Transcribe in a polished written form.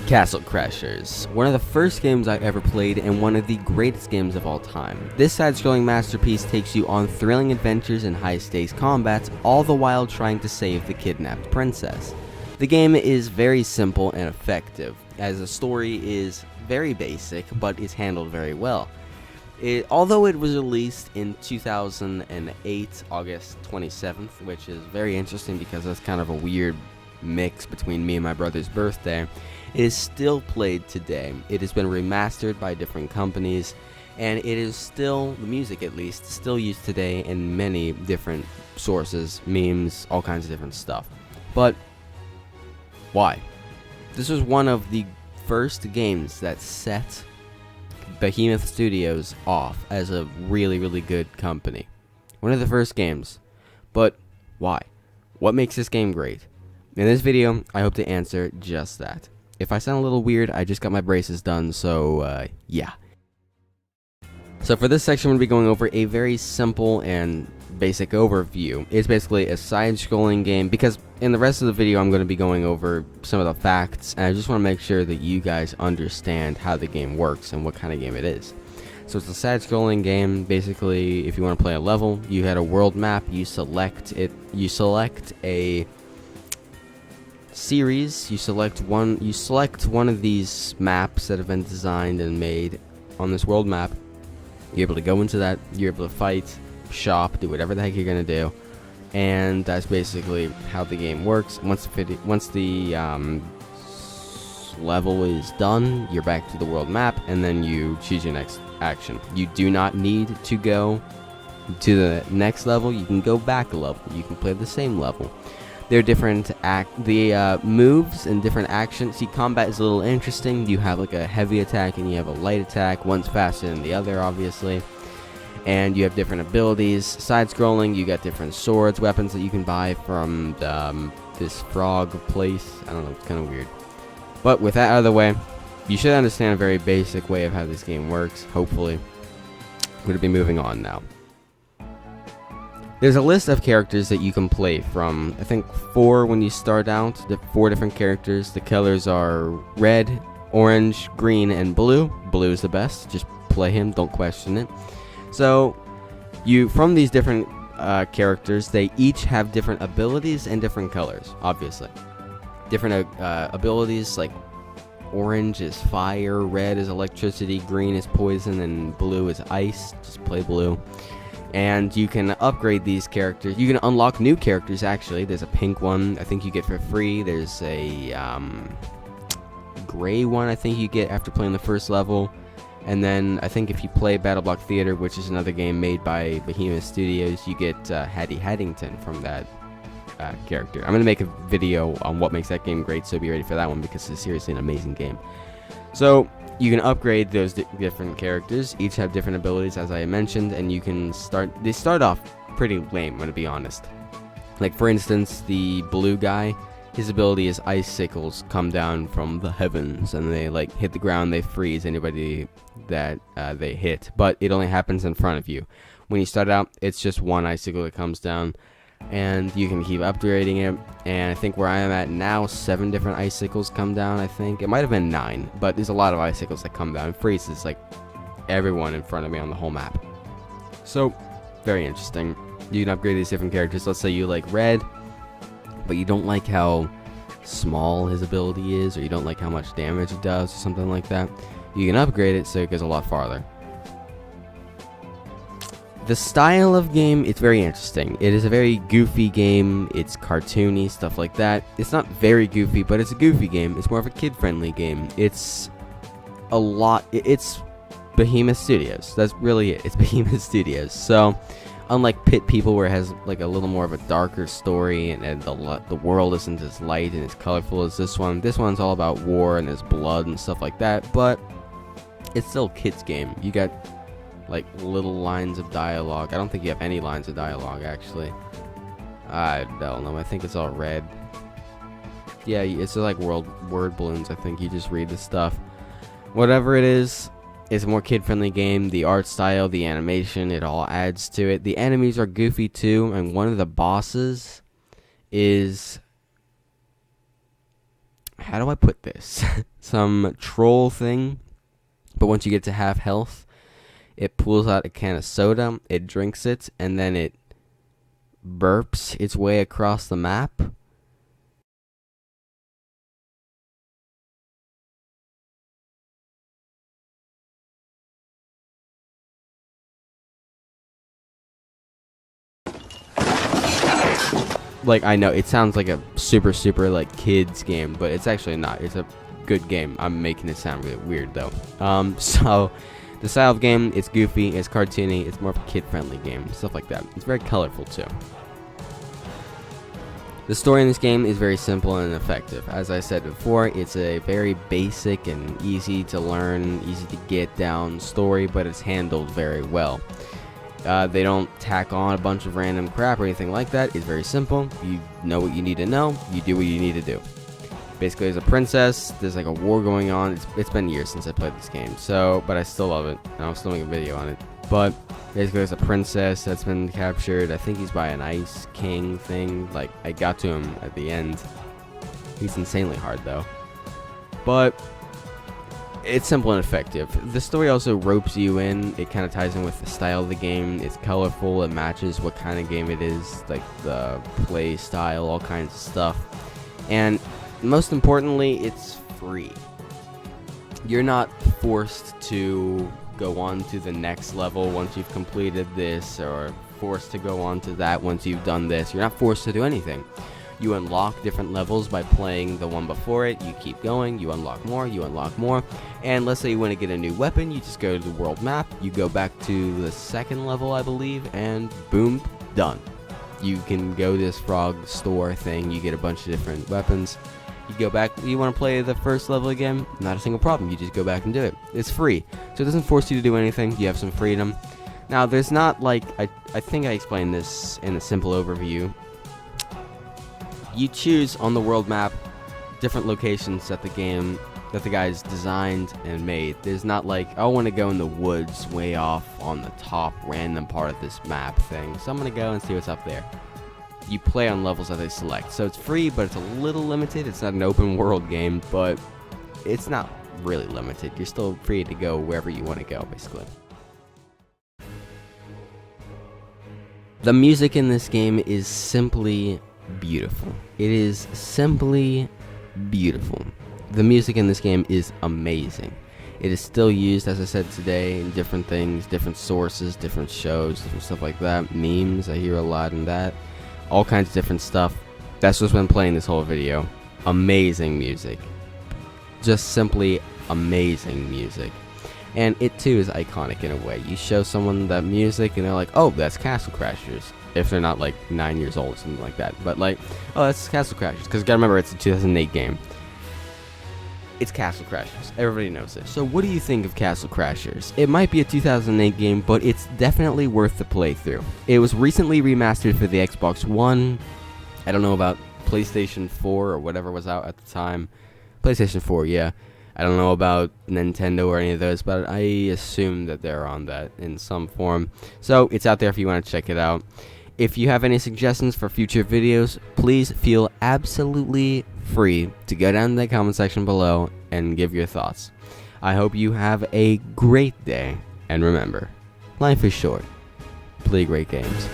Castle Crashers, one of the first games I ever played and one of the greatest games of all time. This side-scrolling masterpiece takes you on thrilling adventures and high-stakes combats, all the while trying to save the kidnapped princess. The game is very simple and effective, as the story is very basic, but is handled very well. Although it was released in 2008, August 27th, which is very interesting because that's kind of a weird mix between me and my brother's birthday, it is still played today. It has been remastered by different companies, and it is still, the music at least, still used today in many different sources, memes, all kinds of different stuff. But why? This was one of the first games that set Behemoth Studios off as a really, really good company. One of the first games. But why? What makes this game great? In this video, I hope to answer just that. If I sound a little weird, I just got my braces done, so yeah. So for this section, I'm going to be going over a very simple and basic overview. It's basically a side-scrolling game, because in the rest of the video, I'm going to be going over some of the facts, and I just want to make sure that you guys understand how the game works and what kind of game it is. So it's a side-scrolling game. Basically, if you want to play a level, you had a world map, you select a series, you select one of these maps that have been designed and made on this world map. You're able to go into that, you're able to fight, shop, do whatever the heck you're gonna do, and that's basically how the game works. Once the level is done, you're back to the world map, and then you choose your next action. You do not need to go to the next level. You can go back a level. You can play the same level. There are different moves and different actions. See, combat is a little interesting. You have like a heavy attack and you have a light attack. One's faster than the other, obviously. And you have different abilities. Side-scrolling, you got different swords, weapons that you can buy from this frog place. I don't know, it's kind of weird. But with that out of the way, you should understand a very basic way of how this game works, hopefully. I'm going to be moving on now. There's a list of characters that you can play from, I think 4 when you start out, the 4 different characters. The colors are red, orange, green, and blue. Blue is the best, just play him, don't question it. So, from these different characters, they each have different abilities and different colors, obviously. Different abilities, like orange is fire, red is electricity, green is poison, and blue is ice. Just play blue. And you can upgrade these characters. You can unlock new characters, actually. There's a pink one I think you get for free. There's a gray one I think you get after playing the first level. And then I think if you play Battle Block Theater, which is another game made by Behemoth Studios, you get Hattie Haddington from that character. I'm going to make a video on what makes that game great, so be ready for that one because it's seriously an amazing game. So you can upgrade those different characters. Each have different abilities, as I mentioned, and you can they start off pretty lame, I'm going to be honest. Like, for instance, the blue guy, his ability is icicles come down from the heavens, and they, like, hit the ground, they freeze anybody that they hit. But it only happens in front of you. When you start out, it's just one icicle that comes down, and you can keep upgrading it. And I think where I am at now, 7 different icicles come down, I think. It might have been 9, but there's a lot of icicles that come down. It freezes, like, everyone in front of me on the whole map. So, very interesting. You can upgrade these different characters. Let's say you like red, but you don't like how small his ability is, or you don't like how much damage it does, or something like that. You can upgrade it so it goes a lot farther. The style of game, it's very interesting. It is a very goofy game. It's cartoony, stuff like that. It's not very goofy, but it's a goofy game. It's more of a kid-friendly game. It's Behemoth Studios. That's really it. It's Behemoth Studios. So, unlike Pit People, where it has like a little more of a darker story, and the world isn't as light and as colorful as this one. This one's all about war and there's blood and stuff like that, but it's still a kid's game. You got like little lines of dialogue. I don't think you have any lines of dialogue, actually. I don't know. I think it's all red. Yeah, it's just like word balloons. I think you just read the stuff. Whatever it is, it's a more kid-friendly game. The art style, the animation, it all adds to it. The enemies are goofy too, and one of the bosses is how do I put this? Some troll thing, but once you get to half health, it pulls out a can of soda, it drinks it, and then it burps its way across the map. Like, I know it sounds like a super like kids game, but it's actually not. It's a good game. I'm making it sound really weird though. So the style of game, it's goofy, it's cartoony, it's more of a kid-friendly game, stuff like that. It's very colorful too. The story in this game is very simple and effective. As I said before, it's a very basic and easy to learn, easy to get down story, but it's handled very well. They don't tack on a bunch of random crap or anything like that. It's very simple. You know what you need to know. You do what you need to do. Basically, there's a princess. There's like a war going on. It's been years since I played this game, but I still love it. And I'm still making a video on it. But basically, there's a princess that's been captured. I think he's by an ice king thing. Like, I got to him at the end. He's insanely hard though. But it's simple and effective. The story also ropes you in. It kind of ties in with the style of the game. It's colorful. It matches what kind of game it is, like the play style, all kinds of stuff. And most importantly, it's free. You're not forced to go on to the next level once you've completed this, or forced to go on to that once you've done this. You're not forced to do anything. You unlock different levels by playing the one before it. You keep going, you unlock more, and let's say you want to get a new weapon, you just go to the world map, you go back to the second level, I believe, and boom, done. You can go to this frog store thing, you get a bunch of different weapons, you go back, you want to play the first level again, not a single problem, you just go back and do it. It's free, so it doesn't force you to do anything, you have some freedom. Now, there's not like, I think I explained this in a simple overview. You choose on the world map different locations that the guys designed and made. There's not like, I want to go in the woods way off on the top random part of this map thing, so I'm going to go and see what's up there. You play on levels that they select. So it's free, but it's a little limited. It's not an open world game, but it's not really limited. You're still free to go wherever you want to go, basically. The music in this game is simply beautiful. It is simply beautiful. The music in this game is amazing. It is still used, as I said today, in different things, different sources, different shows, different stuff like that. Memes, I hear a lot in that. All kinds of different stuff. That's what's been playing this whole video. Amazing music. Just simply amazing music. And it too is iconic in a way. You show someone that music and they're like, oh, that's Castle Crashers. If they're not like 9 years old or something like that. But like, oh, that's Castle Crashers. Because you gotta remember, it's a 2008 game. It's Castle Crashers. Everybody knows it. So what do you think of Castle Crashers? It might be a 2008 game, but it's definitely worth the playthrough. It was recently remastered for the Xbox One. I don't know about PlayStation 4 or whatever was out at the time. PlayStation 4, yeah. I don't know about Nintendo or any of those, but I assume that they're on that in some form. So it's out there if you want to check it out. If you have any suggestions for future videos, please feel absolutely free to go down in the comment section below and give your thoughts. I hope you have a great day, and remember, life is short. Play great games.